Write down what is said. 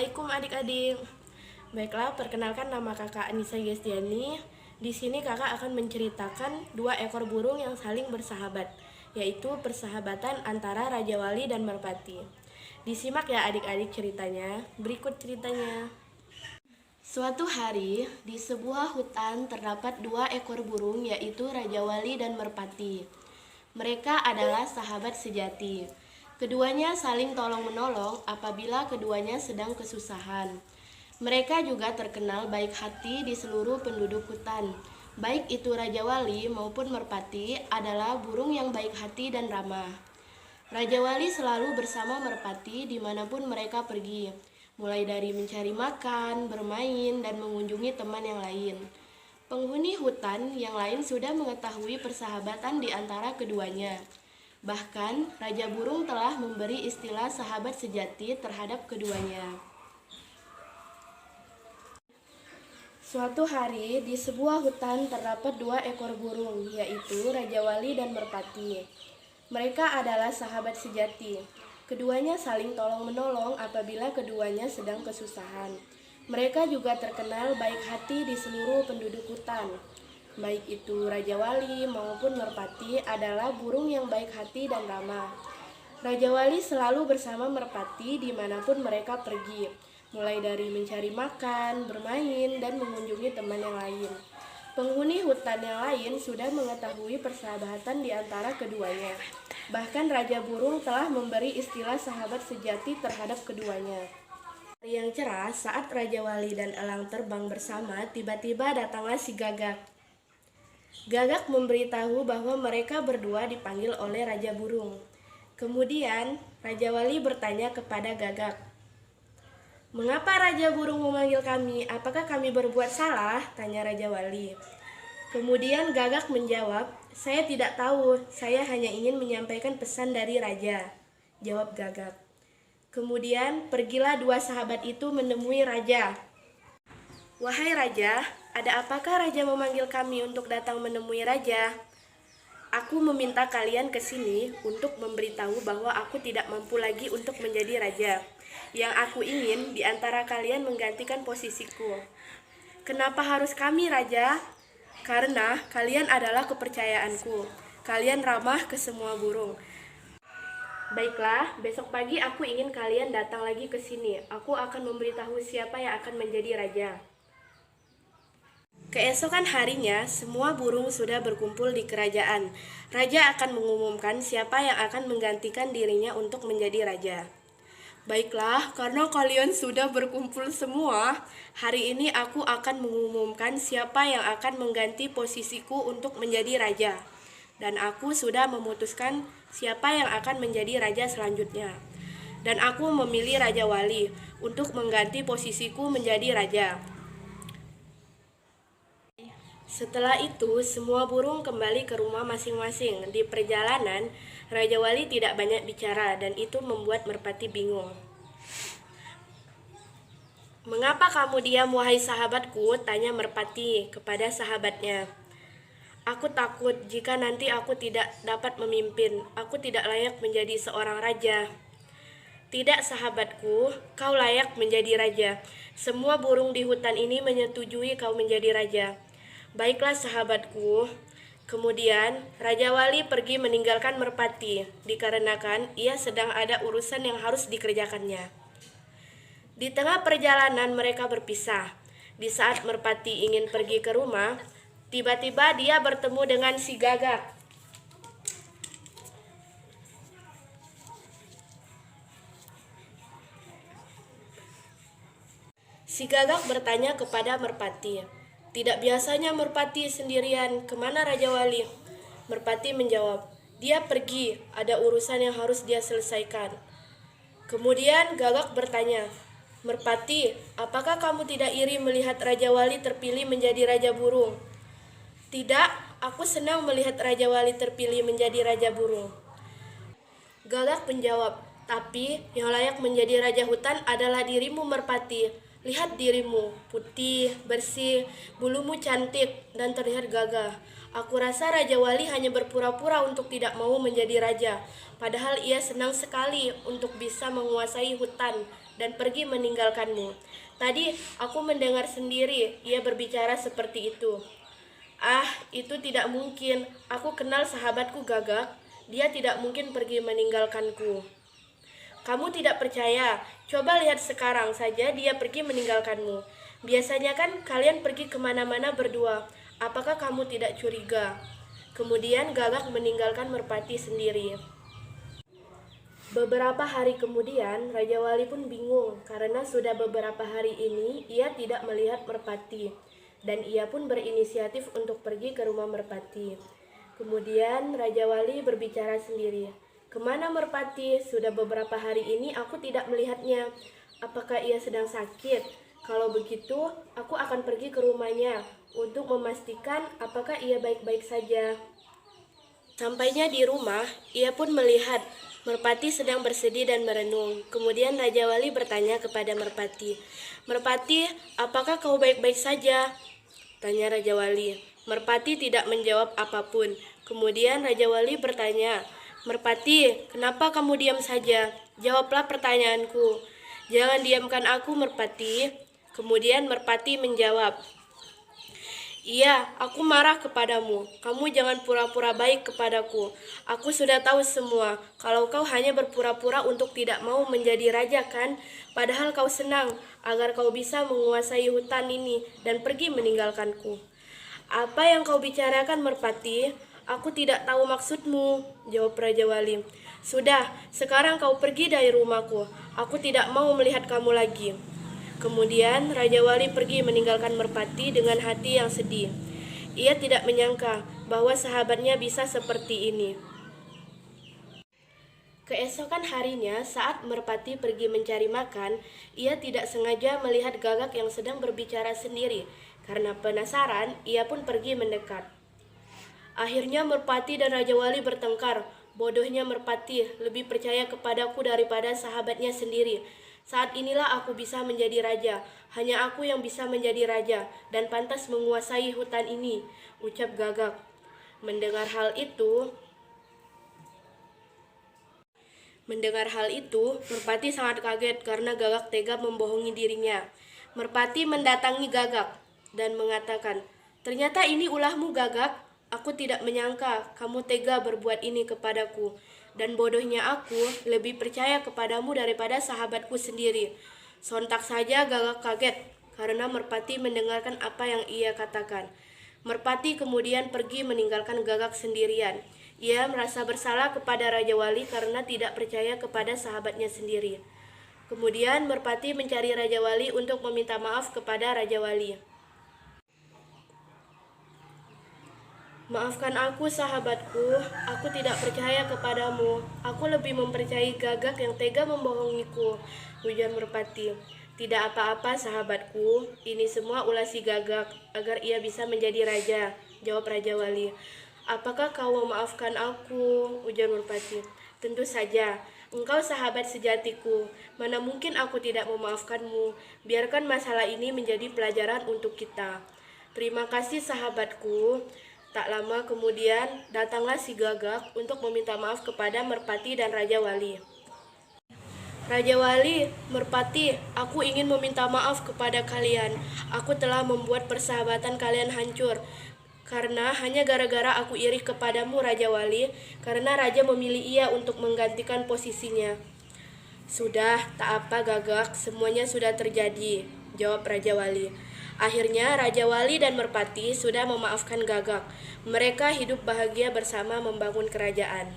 Assalamualaikum adik-adik. Baiklah, perkenalkan nama kakak Anissa Gestiani. Di sini kakak akan menceritakan dua ekor burung yang saling bersahabat, yaitu persahabatan antara Raja Wali dan Merpati. Disimak ya adik-adik ceritanya. Berikut ceritanya. Suatu hari, di sebuah hutan terdapat dua ekor burung, yaitu Raja Wali dan Merpati. Mereka adalah sahabat sejati. Keduanya saling tolong-menolong apabila keduanya sedang kesusahan. Mereka juga terkenal baik hati di seluruh penduduk hutan. Baik itu Raja Wali maupun Merpati adalah burung yang baik hati dan ramah. Raja Wali selalu bersama Merpati dimanapun mereka pergi, mulai dari mencari makan, bermain, dan mengunjungi teman yang lain. Penghuni hutan yang lain sudah mengetahui persahabatan di antara keduanya. Bahkan, Raja Burung telah memberi istilah sahabat sejati terhadap keduanya. Suatu hari, di sebuah hutan terdapat dua ekor burung, yaitu Raja Wali dan Merpati. Mereka adalah sahabat sejati. Keduanya saling tolong-menolong apabila keduanya sedang kesusahan. Mereka juga terkenal baik hati di seluruh penduduk hutan. Baik itu Raja Wali maupun Merpati adalah burung yang baik hati dan ramah. Raja Wali selalu bersama Merpati dimanapun mereka pergi, mulai dari mencari makan, bermain, dan mengunjungi teman yang lain. Penghuni hutan yang lain sudah mengetahui persahabatan di antara keduanya. Bahkan Raja Burung telah memberi istilah sahabat sejati terhadap keduanya. Hari yang cerah, saat Raja Wali dan elang terbang bersama, tiba-tiba datanglah si Gagak. Gagak memberitahu bahwa mereka berdua dipanggil oleh Raja Burung. Kemudian, Raja Wali bertanya kepada Gagak, "Mengapa Raja Burung memanggil kami? Apakah kami berbuat salah?" tanya Raja Wali. Kemudian Gagak menjawab, "Saya tidak tahu, saya hanya ingin menyampaikan pesan dari Raja," jawab Gagak. Kemudian pergilah dua sahabat itu menemui Raja. "Wahai Raja, ada apakah Raja memanggil kami untuk datang menemui Raja?" "Aku meminta kalian ke sini untuk memberitahu bahwa aku tidak mampu lagi untuk menjadi raja. Yang aku ingin di antara kalian menggantikan posisiku." "Kenapa harus kami, Raja?" "Karena kalian adalah kepercayaanku. Kalian ramah ke semua burung." "Baiklah, besok pagi aku ingin kalian datang lagi ke sini. Aku akan memberitahu siapa yang akan menjadi raja." Keesokan harinya, semua burung sudah berkumpul di kerajaan. Raja akan mengumumkan siapa yang akan menggantikan dirinya untuk menjadi raja. "Baiklah, karena kalian sudah berkumpul semua, hari ini aku akan mengumumkan siapa yang akan mengganti posisiku untuk menjadi raja. Dan aku sudah memutuskan siapa yang akan menjadi raja selanjutnya. Dan aku memilih Raja Wali untuk mengganti posisiku menjadi raja." Setelah itu, semua burung kembali ke rumah masing-masing. Di perjalanan, Raja Wali tidak banyak bicara dan itu membuat Merpati bingung. "Mengapa kamu diam, wahai sahabatku?" tanya Merpati kepada sahabatnya. "Aku takut jika nanti aku tidak dapat memimpin. Aku tidak layak menjadi seorang raja." "Tidak, sahabatku, kau layak menjadi raja. Semua burung di hutan ini menyetujui kau menjadi raja." "Baiklah sahabatku." Kemudian Raja Wali pergi meninggalkan Merpati dikarenakan ia sedang ada urusan yang harus dikerjakannya. Di tengah perjalanan mereka berpisah. Di saat Merpati ingin pergi ke rumah, tiba-tiba dia bertemu dengan si Gagak. Si Gagak bertanya kepada Merpati, "Tidak biasanya Merpati sendirian, kemana Raja Wali?" Merpati menjawab, "Dia pergi, ada urusan yang harus dia selesaikan." Kemudian Gagak bertanya, "Merpati, apakah kamu tidak iri melihat Raja Wali terpilih menjadi Raja Burung?" "Tidak, aku senang melihat Raja Wali terpilih menjadi Raja Burung." Gagak menjawab, "Tapi yang layak menjadi Raja Hutan adalah dirimu, Merpati. Lihat dirimu, putih, bersih, bulumu cantik, dan terlihat gagah. Aku rasa Raja Wali hanya berpura-pura untuk tidak mau menjadi raja, padahal ia senang sekali untuk bisa menguasai hutan dan pergi meninggalkanmu. Tadi aku mendengar sendiri ia berbicara seperti itu. Ah, itu tidak mungkin. Aku kenal sahabatku Gagak. Dia tidak mungkin pergi meninggalkanku. Kamu tidak percaya? Coba lihat sekarang saja dia pergi meninggalkanmu. Biasanya kan kalian pergi kemana-mana berdua. Apakah kamu tidak curiga? Kemudian Gagak meninggalkan Merpati sendiri. Beberapa hari kemudian, Raja Wali pun bingung karena sudah beberapa hari ini ia tidak melihat Merpati. Dan ia pun berinisiatif untuk pergi ke rumah Merpati. Kemudian Raja Wali berbicara sendiri. Kemana Merpati? Sudah beberapa hari ini aku tidak melihatnya. Apakah ia sedang sakit? Kalau begitu, aku akan pergi ke rumahnya untuk memastikan apakah ia baik-baik saja. Sampainya di rumah, ia pun melihat Merpati sedang bersedih dan merenung. Kemudian Raja Wali bertanya kepada Merpati, "Merpati, apakah kau baik-baik saja?" Tanya Raja Wali. Merpati tidak menjawab apapun. Kemudian Raja Wali bertanya, "Merpati, kenapa kamu diam saja? Jawablah pertanyaanku. Jangan diamkan aku, Merpati." Kemudian Merpati menjawab, "Iya, aku marah kepadamu. Kamu jangan pura-pura baik kepadaku. Aku sudah tahu semua. Kalau kau hanya berpura-pura untuk tidak mau menjadi raja kan? Padahal kau senang agar kau bisa menguasai hutan ini dan pergi meninggalkanku." "Apa yang kau bicarakan, Merpati? Aku tidak tahu maksudmu," jawab Raja Wali. "Sudah, sekarang kau pergi dari rumahku. Aku tidak mau melihat kamu lagi." Kemudian Raja Wali pergi meninggalkan Merpati dengan hati yang sedih. Ia tidak menyangka bahwa sahabatnya bisa seperti ini. Keesokan harinya, saat Merpati pergi mencari makan, ia tidak sengaja melihat Gagak yang sedang berbicara sendiri. Karena penasaran, ia pun pergi mendekat. Akhirnya Merpati dan Raja Wali bertengkar. Bodohnya Merpati, lebih percaya kepadaku daripada sahabatnya sendiri. Saat inilah aku bisa menjadi raja. Hanya aku yang bisa menjadi raja dan pantas menguasai hutan ini, ucap Gagak. Mendengar hal itu, Merpati sangat kaget karena Gagak tega membohongi dirinya. Merpati mendatangi Gagak dan mengatakan, "Ternyata ini ulahmu, Gagak. Aku tidak menyangka kamu tega berbuat ini kepadaku. Dan bodohnya aku lebih percaya kepadamu daripada sahabatku sendiri." Sontak saja Gagak kaget karena Merpati mendengarkan apa yang ia katakan. Merpati kemudian pergi meninggalkan Gagak sendirian. Ia merasa bersalah kepada Raja Wali karena tidak percaya kepada sahabatnya sendiri. Kemudian Merpati mencari Raja Wali untuk meminta maaf kepada Raja Wali. "Maafkan aku, sahabatku. Aku tidak percaya kepadamu. Aku lebih mempercayai Gagak yang tega membohongiku," ujar Merpati. "Tidak apa-apa, sahabatku. Ini semua ulah si Gagak agar ia bisa menjadi raja," jawab Raja Wali. "Apakah kau memaafkan aku?" ujar Merpati. "Tentu saja. Engkau sahabat sejatiku. Mana mungkin aku tidak memaafkanmu. Biarkan masalah ini menjadi pelajaran untuk kita." "Terima kasih, sahabatku." Tak lama kemudian, datanglah si Gagak untuk meminta maaf kepada Merpati dan Raja Wali. "Raja Wali, Merpati, aku ingin meminta maaf kepada kalian. Aku telah membuat persahabatan kalian hancur. Karena hanya gara-gara aku iri kepadamu, Raja Wali, karena Raja memilih ia untuk menggantikan posisinya." "Sudah, tak apa Gagak, semuanya sudah terjadi," jawab Raja Wali. Akhirnya Raja Wali dan Merpati sudah memaafkan Gagak. Mereka hidup bahagia bersama membangun kerajaan.